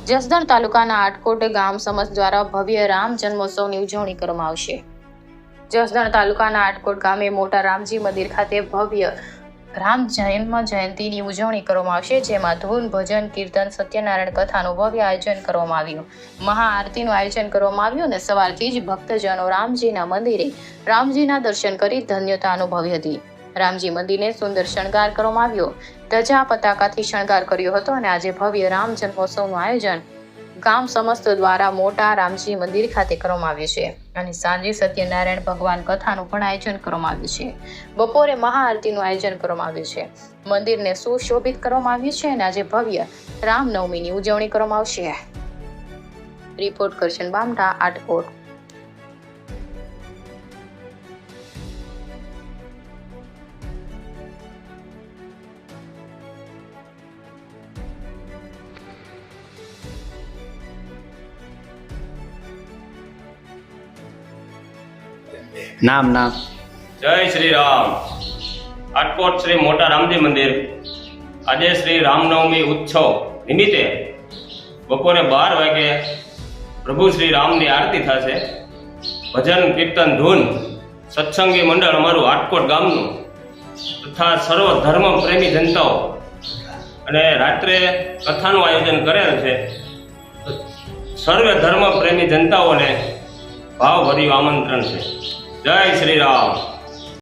જસદણ તાલુકાના આટકોટ ગામ સમાજ દ્વારા ભવ્ય રામ જન્મોત્સવની ઉજવણી કરવામાં આવશે। જસદણ તાલુકાના આટકોટ ગામે મોટા રામજી મંદિર ખાતે ભવ્ય રામ જન્મ જયંતિની ઉજવણી કરવામાં આવશે, જેમાં ધૂન, ભજન, કીર્તન, સત્યનારાયણ કથાનું ભવ્ય આયોજન કરવામાં આવ્યું। મહાઆરતીનું આયોજન કરવામાં આવ્યું અને સવારથી જ ભક્તજનો રામજીના મંદિરે રામજીના દર્શન કરી ધન્યતા અનુભવી હતી। રામજી મંદિરને સુંદર શણગાર કરવામાં આવ્યો, ધજા પતાકાથી શણગાર કર્યો હતો અને આજે ભવ્ય રામ જન્મોત્સવનું આયોજન ગામ સમસ્ત દ્વારા મોટા રામજી મંદિર ખાતે કરવામાં આવ્યું છે અને સાંજે સત્યનારાયણ ભગવાન કથાનું પણ આયોજન કરવામાં આવ્યું છે। બપોરે મહાઆરતીનું આયોજન કરવામાં આવ્યું છે। મંદિરને સુશોભિત કરવામાં આવ્યું છે અને આજે ભવ્ય રામનવમીની ઉજવણી કરવામાં આવશે। રિપોર્ટ કરશન બામટા, આટકોટ। નામ જય શ્રી રામ। આટકોટ શ્રી મોટા રામજી મંદિર આજે શ્રી રામનવમી ઉત્સવ નિમિત્તે બપોરે 12 વાગે પ્રભુ શ્રી રામની આરતી થશે। ભજન, કીર્તન, ધૂન, સત્સંગી મંડળ અમારું આટકોટ ગામનું તથા સર્વ ધર્મ પ્રેમી જનતાઓ અને રાત્રે કથાનું આયોજન કરેલ છે। સર્વે ધર્મ પ્રેમી જનતાઓને ભાવભર્યું આમંત્રણ છે। જય શ્રી રામ।